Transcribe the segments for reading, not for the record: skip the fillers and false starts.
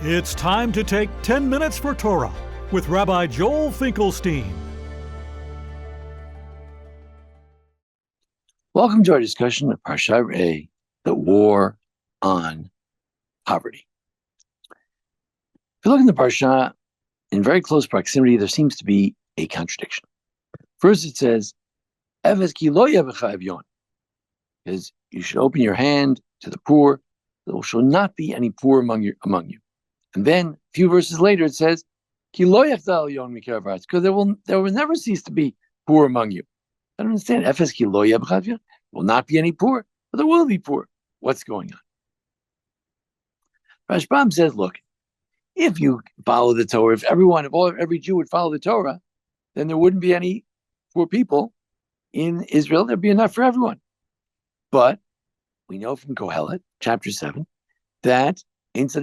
It's time to take 10 minutes for Torah with Rabbi Joel Finkelstein. Welcome to our discussion of Parsha Re'eh, the war on poverty. If you look in the Parsha, in very close proximity, there seems to be a contradiction. First, it says, "Efes ki lo yevecha evyon," because you should open your hand to the poor. There shall not be any poor among you. And then, a few verses later, it says, "Ki lo yachtal evyon mikerav haaretz," because there will never cease to be poor among you. I don't understand. Efes ki lo yevecha evyon. Will not be any poor, but there will be poor. What's going on? Rashbam says, look, if you follow the Torah, if every Jew would follow the Torah, then there wouldn't be any poor people in Israel. There'd be enough for everyone. But we know from Kohelet, chapter 7, that there's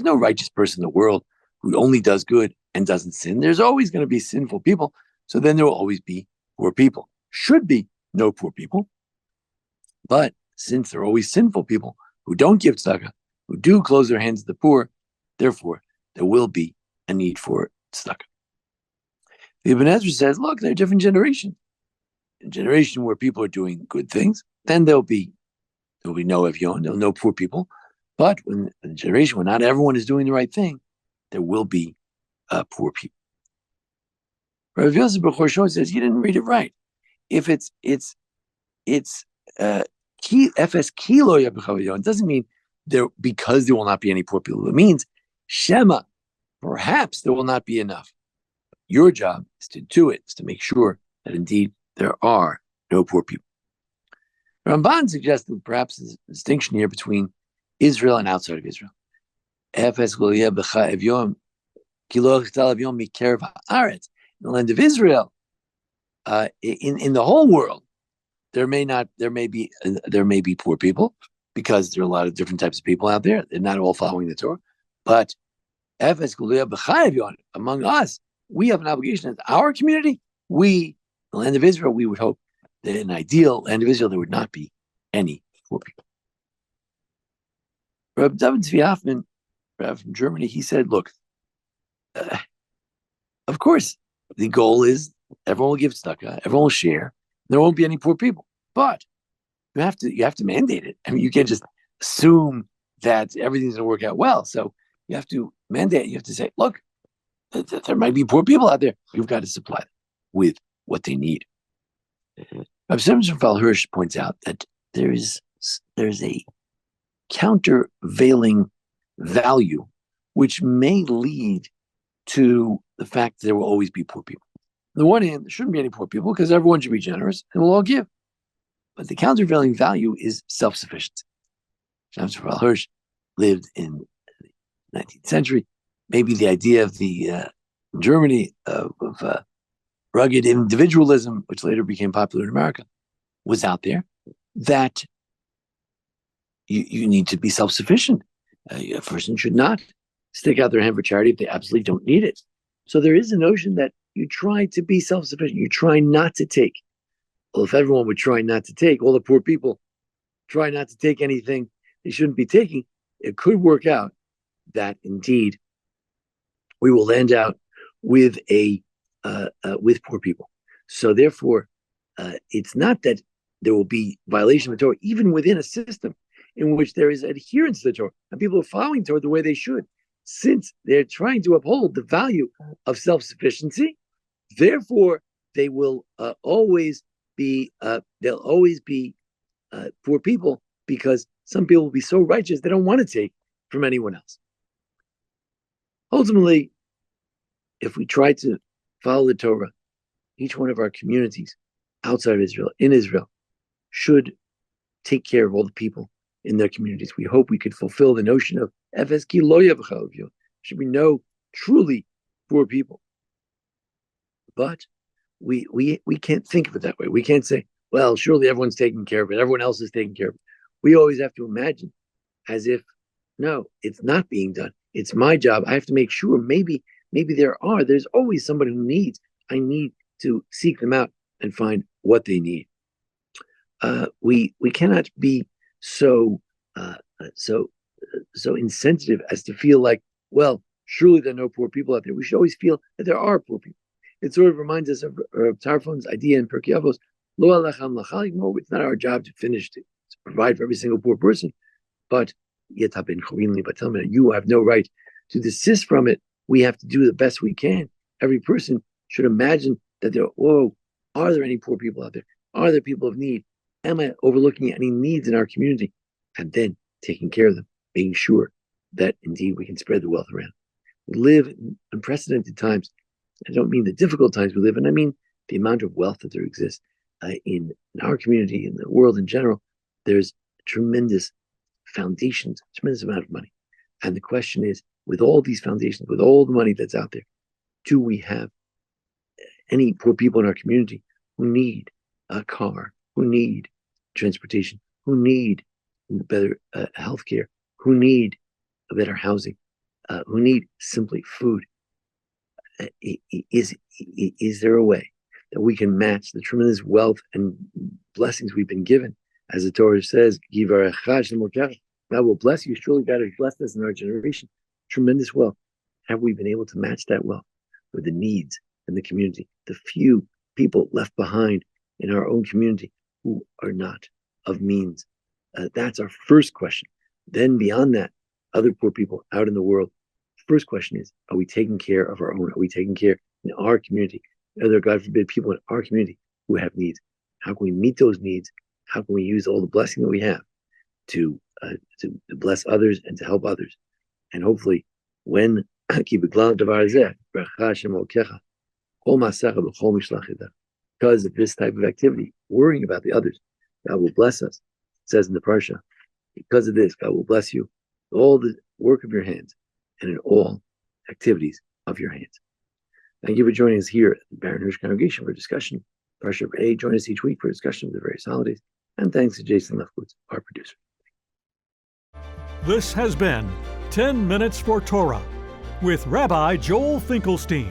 no righteous person in the world who only does good and doesn't sin. There's always going to be sinful people. So then there will always be poor people. Should be no poor people. But since there are always sinful people who don't give tzedakah, who do close their hands to the poor, therefore there will be a need for tzedakah. The Ibn Ezra says, look, there are different generations. A generation where people are doing good things, then there'll be no evyon, there'll be no poor people. But when a generation where not everyone is doing the right thing, there will be poor people. Rav Yosef Bechor Shor says, you didn't read it right. If it's efes kilo yabechav, it doesn't mean there because there will not be any poor people. It means shema, perhaps there will not be enough. Your job is to do it, is to make sure that indeed there are no poor people. Ramban suggested perhaps there's a distinction here between Israel and outside of Israel. Efes kilo kilo mikerev haaretz. In the land of Israel, in the whole world, there may be poor people because there are a lot of different types of people out there. They're not all following the Torah. But among us, we have an obligation as our community. The land of Israel, we would hope that in an ideal land of Israel, there would not be any poor people. Rabbi David Zvi Hoffman, Rabbi from Germany, he said, look, of course, the goal is everyone will give tzedakah, everyone will share. There won't be any poor people, but you have to mandate it. I mean, you can't just assume that everything's going to work out well. So you have to mandate. You have to say, look, there might be poor people out there. You've got to supply them with what they need. Rabbi Simon Fal Hirsch points out that there's a countervailing value which may lead to the fact that there will always be poor people. On the one hand, there shouldn't be any poor people because everyone should be generous and we'll all give. But the countervailing value is self-sufficiency. James Hirsch lived in the 19th century. Maybe the idea of Germany of rugged individualism, which later became popular in America, was out there, that you need to be self-sufficient. A person should not stick out their hand for charity if they absolutely don't need it. So there is a notion that you try to be self-sufficient. You try not to take. Well, if everyone would try not to take, all the poor people try not to take anything they shouldn't be taking, it could work out that indeed we will end out with with poor people. So therefore, it's not that there will be violation of the Torah, even within a system in which there is adherence to the Torah and people are following Torah the way they should. Since they're trying to uphold the value of self-sufficiency, therefore they will always be poor people because some people will be so righteous they don't want to take from anyone else. Ultimately, if we try to follow the Torah, each one of our communities outside of Israel, in Israel, should take care of all the people in their communities. We hope we could fulfill the notion of efes ki lo yevecha evyon. Should be no truly poor people. But we can't think of it that way. We can't say, well, surely everyone's taking care of it. Everyone else is taking care of it. We always have to imagine as if, no, it's not being done. It's my job. I have to make sure maybe there's always somebody who needs. I need to seek them out and find what they need. We cannot be so so insensitive as to feel like, well, surely there are no poor people out there. We should always feel that there are poor people. It sort of reminds us of Tarfon's idea in Pirkei Avos, Lo alechem lachal yigmor. It's not our job to finish to provide for every single poor person, but tell me that you have no right to desist from it. We have to do the best we can. Every person should imagine that are there any poor people out there? Are there people of need? Am I overlooking any needs in our community? And then taking care of them, making sure that indeed we can spread the wealth around. We live in unprecedented times. I don't mean the difficult times we live in. I mean the amount of wealth that there exists in our community, in the world in general. There's tremendous foundations, tremendous amount of money. And the question is, with all these foundations, with all the money that's out there, do we have any poor people in our community who need a car, who need transportation, who need better health care, who need a better housing, who need simply food? Is there a way that we can match the tremendous wealth and blessings we've been given? As the Torah says, God will bless you. Surely God has blessed us in our generation. Tremendous wealth. Have we been able to match that wealth with the needs in the community, the few people left behind in our own community who are not of means? That's our first question. Then beyond that, other poor people out in the world. First question is, are we taking care of our own? Are we taking care in our community? Are there, God forbid, people in our community who have needs? How can we meet those needs? How can we use all the blessing that we have to bless others and to help others? And hopefully, when because of this type of activity, worrying about the others, God will bless us. It says in the Parsha, because of this, God will bless you, all the work of your hands and in all activities of your hands. Thank you for joining us here at the Baron Hirsch Congregation for discussion. Parsha A. Join us each week for discussion of the various holidays. And thanks to Jason Lefkowitz, our producer. This has been 10 Minutes for Torah with Rabbi Joel Finkelstein.